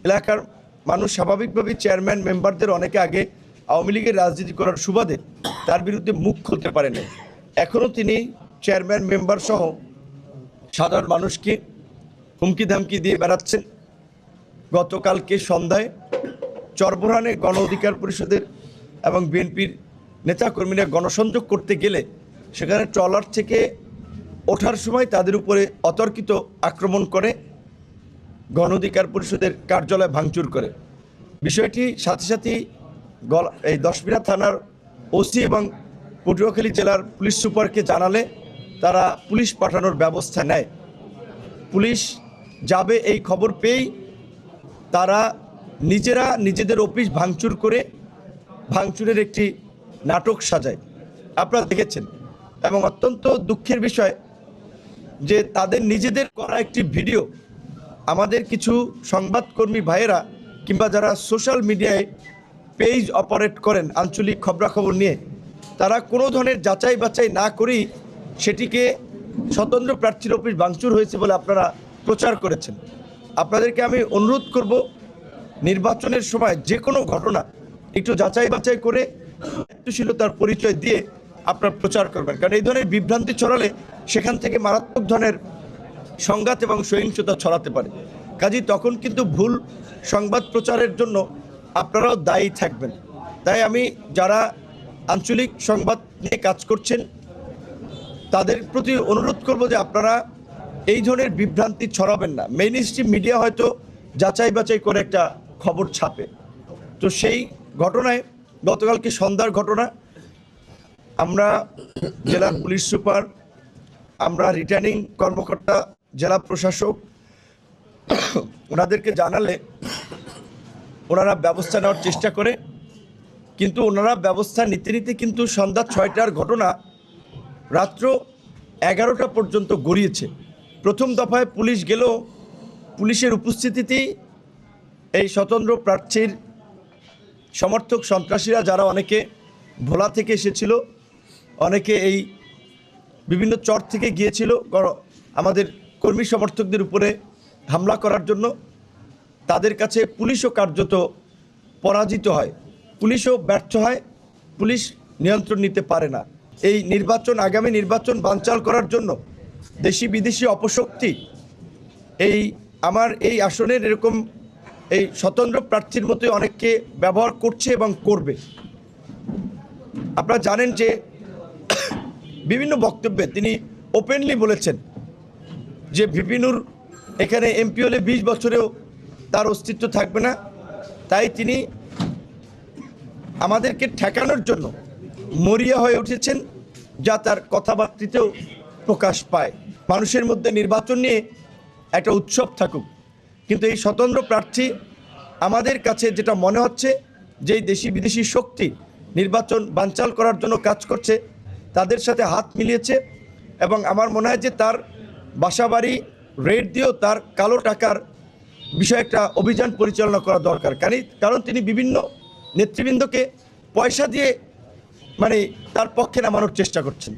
এলাকার মানুষ স্বাভাবিকভাবেই চেয়ারম্যান মেম্বারদের অনেকে আগে আওয়ামী লীগের রাজনীতি করার সুবাদে তার বিরুদ্ধে মুখ খুলতে পারেন। এখনও তিনি চেয়ারম্যান মেম্বার সহ সাধারণ মানুষকে হুমকি ধামকি দিয়ে বেড়াচ্ছেন। গতকালকে সন্ধ্যায় চরবোরহানে গণ অধিকার পরিষদের এবং বিএনপির নেতাকর্মীরা গণসংযোগ করতে গেলে সেখানে ট্রলার থেকে ওঠার সময় তাদের উপরে অতর্কিত আক্রমণ করে গণ অধিকার পরিষদের কার্যালয় ভাঙচুর করে। বিষয়টি সাথে সাথেই এই দশমিনা থানার ওসি এবং পটুয়াখালী জেলার পুলিশ সুপারকে জানালে তারা পুলিশ পাঠানোর ব্যবস্থা নেয়। পুলিশ যাবে এই খবর পেয়েই তারা নিজেরা নিজেদের অফিস ভাঙচুর করে ভাঙচুরের একটি নাটক সাজায়, আপনারা দেখেছেন। এবং অত্যন্ত দুঃখের বিষয় যে তাদের নিজেদের করা একটি ভিডিও আমাদের কিছু সংবাদকর্মী ভাইয়েরা কিংবা যারা সোশ্যাল মিডিয়ায় পেজ অপারেট করেন আঞ্চলিক খবরাখবর নিয়ে, তারা কোনো ধরনের যাচাই বাছাই না করেই সেটিকে স্বতন্ত্র প্রার্থীর অফিস ভাঙচুর হয়েছে বলে আপনারা প্রচার করেছেন। আপনাদেরকে আমি অনুরোধ করব, নির্বাচনের সময় যে কোনো ঘটনা একটু যাচাই বাছাই করে দায়িত্বশীলতার পরিচয় দিয়ে আপনারা প্রচার করবেন, কারণ এই ধরনের বিভ্রান্তি ছড়ালে সেখান থেকে মারাত্মক ধরনের সংঘাত এবং সহিংসতা ছড়াতে পারে। কাজেই তখন কিন্তু ভুল সংবাদ প্রচারের জন্য আপনারাও দায়ী থাকবেন। তাই আমি যারা আঞ্চলিক সংবাদ নিয়ে কাজ করছেন তাদের প্রতি অনুরোধ করব যে আপনারা এই ধরনের বিভ্রান্তি ছড়াবেন না। মেইন স্ট্রিম মিডিয়া হয়তো যাচাই বাছাই করে একটা খবর ছাপে, তো সেই ঘটনায় গতকালকে সন্ধ্যার ঘটনা আমরা জেলার পুলিশ সুপার, আমরা রিটার্নিং কর্মকর্তা, জেলা প্রশাসক ওনাদেরকে জানালে ওনারা ব্যবস্থা নেওয়ার চেষ্টা করে, কিন্তু ওনারা ব্যবস্থা নিতে নিতে কিন্তু সন্ধ্যা 6টার ঘটনা রাত্র 11টা পর্যন্ত গড়িয়েছে। প্রথম দফায় পুলিশ গেলেও পুলিশের উপস্থিতিতেই এই স্বতন্ত্র প্রার্থীর সমর্থক সন্ত্রাসীরা, যারা অনেকে ভোলা থেকে এসেছিল, অনেকে এই বিভিন্ন চর থেকে গিয়েছিল আমাদের কর্মী সমর্থকদের উপরে হামলা করার জন্য, তাদের কাছে পুলিশও কার্যত পরাজিত হয়, পুলিশও ব্যর্থ হয়, পুলিশ নিয়ন্ত্রণ নিতে পারে না। এই নির্বাচন, আগামী নির্বাচন বানচাল করার জন্য দেশি বিদেশি অপশক্তি আমার এই আসনের এরকম এই স্বতন্ত্র প্রার্থীর মতোই অনেককে ব্যবহার করছে এবং করবে। আপনারা জানেন যে বিভিন্ন বক্তব্যে তিনি ওপেনলি বলেছেন যে ভিপিনুর এখানে এমপি হলে 20 বছরেও তার অস্তিত্ব থাকবে না, তাই তিনি আমাদেরকে ঠেকানোর জন্য মরিয়া হয়ে উঠেছেন, যা তার কথাবার্তাতেও প্রকাশ পায়। মানুষের মধ্যে নির্বাচন নিয়ে একটা উৎসব থাকুক, কিন্তু এই স্বতন্ত্র প্রার্থী আমাদের কাছে যেটা মনে হচ্ছে যে দেশি বিদেশি শক্তি নির্বাচন বানচাল করার জন্য কাজ করছে, তাদের সাথে হাত মিলিয়েছে। এবং আমার মনে হয় যে তার বাসাবাড়ি রেড দিয়েও তার কালো টাকার বিষয়ে একটা অভিযান পরিচালনা করা দরকার, কারণ তিনি বিভিন্ন নেতৃবৃন্দকে পয়সা দিয়ে তার পক্ষে নামানোর চেষ্টা করছেন।